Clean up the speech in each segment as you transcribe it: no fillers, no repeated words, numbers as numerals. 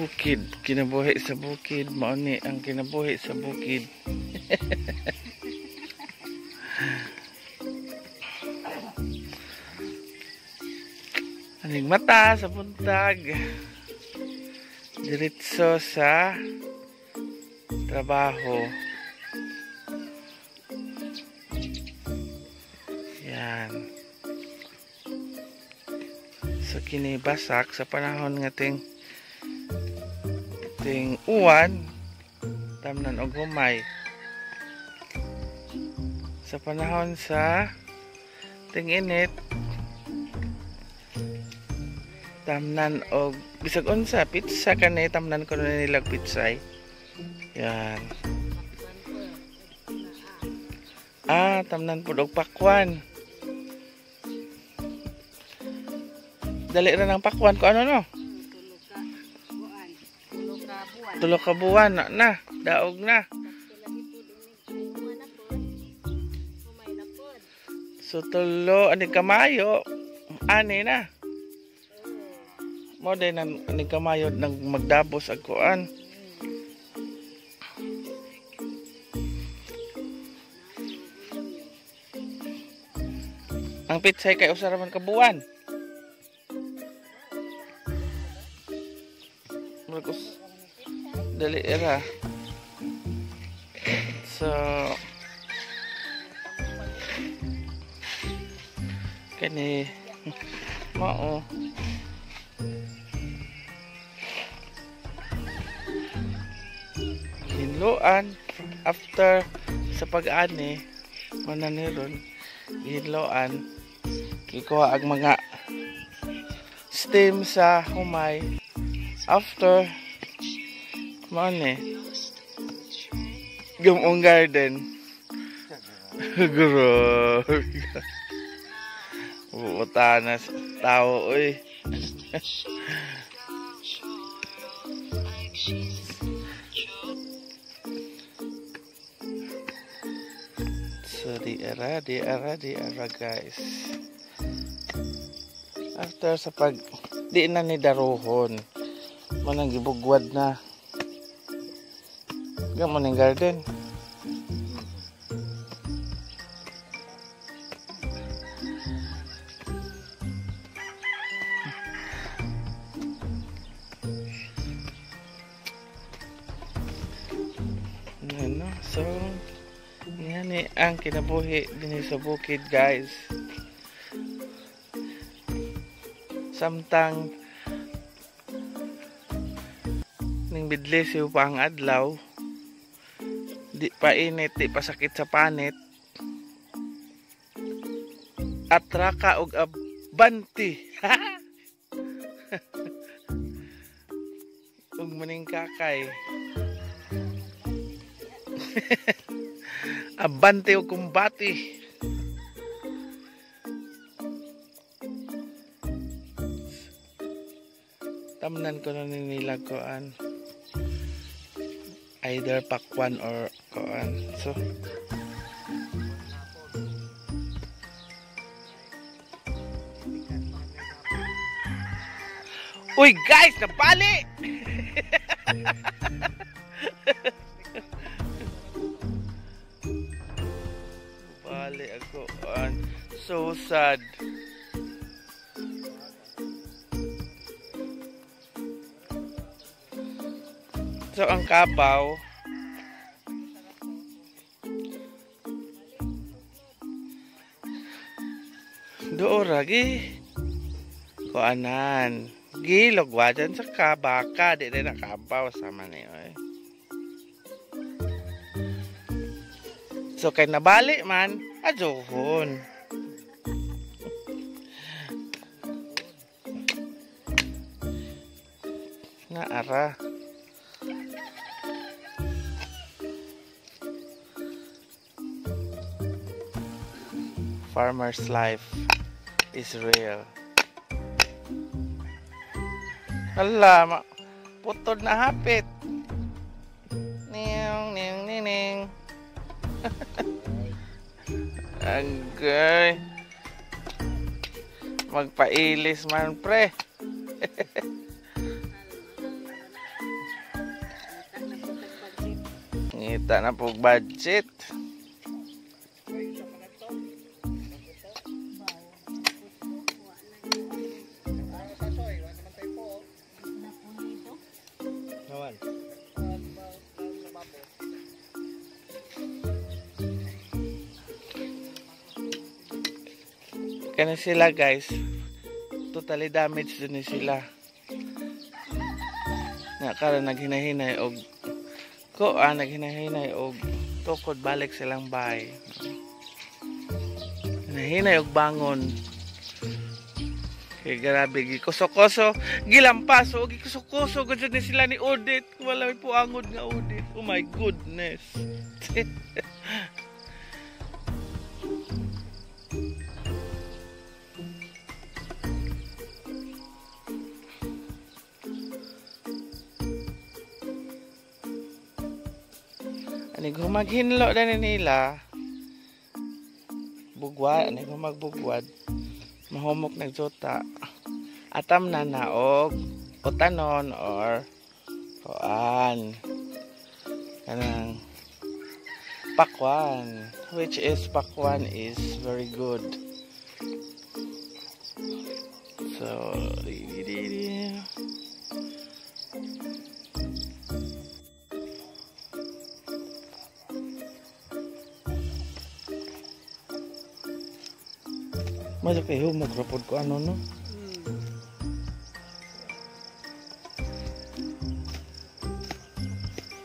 bukid, kinabuhi sa bukid, mao ni ang kinabuhi sa bukid. Aning mata sa buntag, diretso sa trabaho. Yan. So kinibasak sa panahon nga ting uwan, tamnan og humay. Sa panahon sa ting init, tamnan og bisag unsa pizza kanay tamnan ko na nilag pitsay. Yan. Tamnan pud og pakwan. Dali ra ng pakwan ko ano no? Tulo ka buwan na, daog na. So tulo ani kamayo, ani na. Mo din ani kamayo nang magdabos ag kuan. Ang pitsay kay usa ra man ka buwan. Marcos dali era. So kani mao hinloan after sa pag-ani mananiron hinloan ikuha ang mga stem sa humay after money gumong garden guro butanas tao oy. So di era guys after sa pag di na ni daruhon manang gibugwad na gamon ng garden. Ano? So yan ang kinabuhi din sa bukid guys. Samtang ning bidlis yung pang adlaw di pa init, di pa sakit sa panit at raka og abanti ug maning kakay abante og kumbati. Tamnan ko na nilag koan either pakwan or koan. So uy guys, nabali. Bali ako so sad. So ang kabaw doon lagi kuanan gilogwadan sa kabaka di na nakabaw sama niyo eh. So kay nabali man adyohon na ara farmer's life is real. Hala, putod na hapit. Ning. Agay. Magpailis man pre. Ngita na po budget. Kaya sila guys, totally damaged din sila. Nakara naghinahinay og naghinahinay og tukod balik silang bahay. Hinahinay og bangon. Kaya grabe gikuso-kuso, gilampaso og gikuso-kuso gud ni sila ni Odette. Wala po angod nga Odette. Oh my goodness. Ani kung maghinlo na nila bugwad, ani kung magbugwad mahumok nagjuta atam na naog utanon or kuan kanang pakwan, which is pakwan is very good. So Masuk kayo, magrapod ko ano no?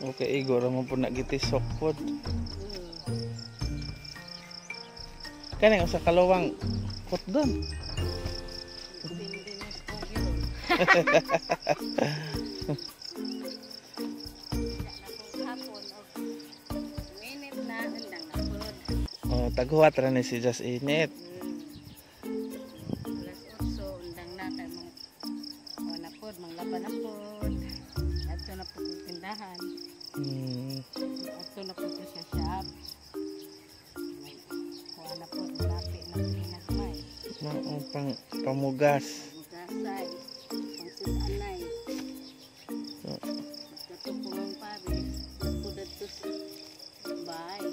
Okay, igor mo po nagitisok pod. Kaya nga sa kalawang kot doon. Oh, taghuat ra ni si Just Init. Ato na po siya shop. Kuha na po, malapit na pinakmay. Pamugas. Mugasay. Pangsudanay. Kato po ng pabis. Kudat to sa bahay.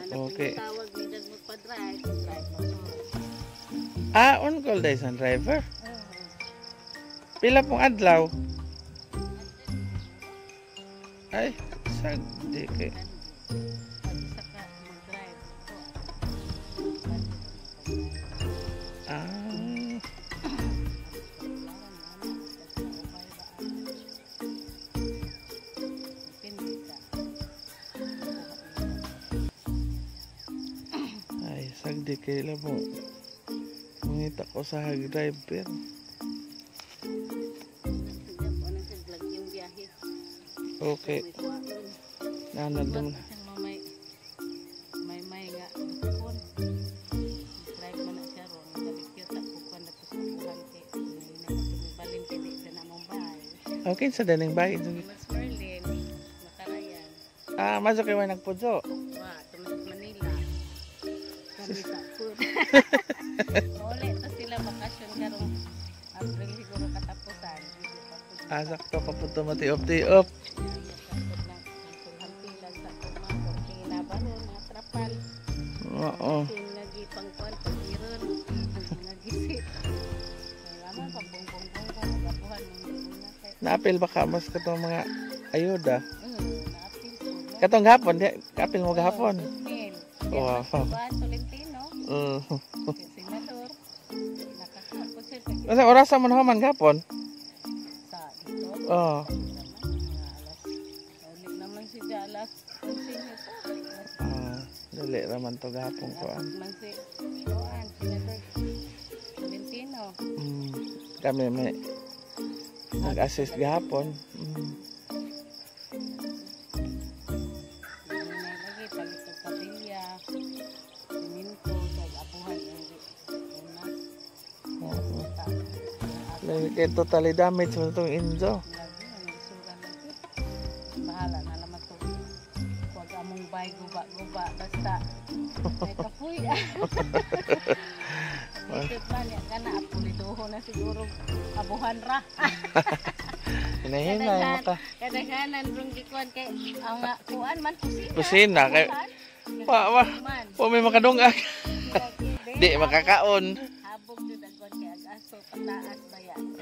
Okay. Tawag ni Dag magpa-drive. Drive mo to. On call days ang driver? Pila pong adlaw? Ay, sagdi kay. Ay, sagdi kay labo. Mangita ko sa driver. Okay. Nanandun. May nga pun. Drive mo na siya ron. Galikyo ta ko kanda po sa buhay kay balin kay di na mong bahay. Okay, sa daning bahay. Mas Merlin, Makarayan. Masok kayo nagpudso. Wa, tumas Manila. Kabita po. Ole to sila bakasyon karong April siguro katapusan. Sakto pa po tumati-op-ti-op. Oo. Nagipangkuan pagiron. Nagisit. Laman pambong-bong-bong gabuhan Naapil ba ka mas katong mga ayuda? naapil po. Katong gahapon, di kapil mo gahapon. Wow. Tolentino. Senador. Nakakapos siya. Sa orasan mo na man gahapon? Sa dito. Oo. Ulit naman si Jalas. Dali raman to gahapon ko. Man si Joan, Senador Tolentino. Kami may nag-assist gahapon. Lagi palit sa kapilya. Siminto, abuhan. Lagi kayo totally damage mo itong Inzo. Bahala na naman ito. Huwag among bay, guba-guba. Basta may kapuy. Isip man yan ka na. Apulidoho na siguro abuhan ra. Hinahinay mata. Kadaghanan rong gikuan kay ang kuan man kusina. Kusina kay wa may makadungag. Di makakaon. Habog jud ang kuan kay ag-aso pataas ba yan.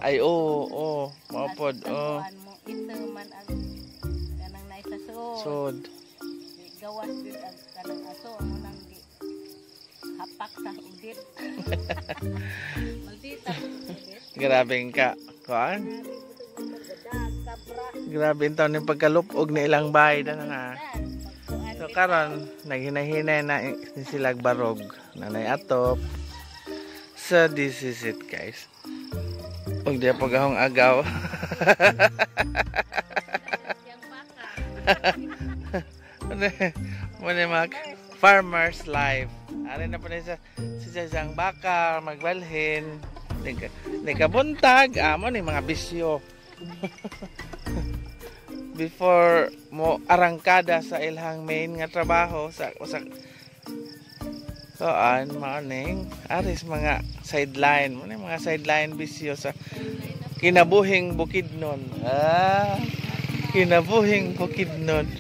Ay oo, maupod. Kuan mo ito man ang kanang naisa sud. Sod. Gawas jud ang kanang aso mo nang di hapak sa udit. Maldita udit. Grabeng ka. Kuan? Grabe ito yung pagkalupog na ilang bahay na nga. So karon naghinahinay na silag barog nanay atop. So this is it guys. Huwag di pagahong agaw. Muna mag farmer's life. Ari na po na si Jajang Bakar magbalhin. Nikabuntag amo ni mga bisyo. Before mo arangkada sa ilhang main nga trabaho sa morning aris mga sideline mo mga sideline bisyo sa kinabuhing Bukidnon. Kinabuhing Bukidnon.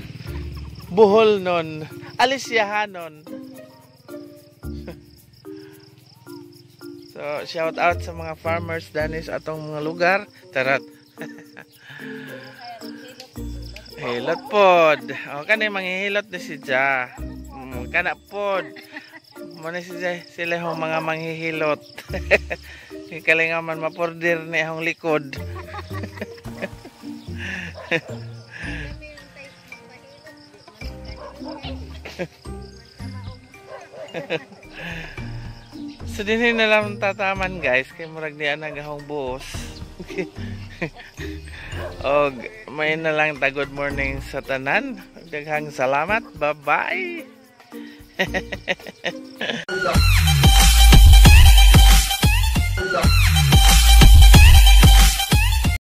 Buhol non, Alisyahanon. So shout out sa mga farmers danis atong mga lugar. Tarat. Hilot pod. O kanay manghihilot ni si Ja. Kana pod. Muna si Ja sila hong mga manghihilot. Kalinga man mapordir ni hong likod. So dinhin na lang tataman guys kay murag diyan nagahong buos. Og may na lang ta good morning sa tanan. Daghang salamat. Bye-bye.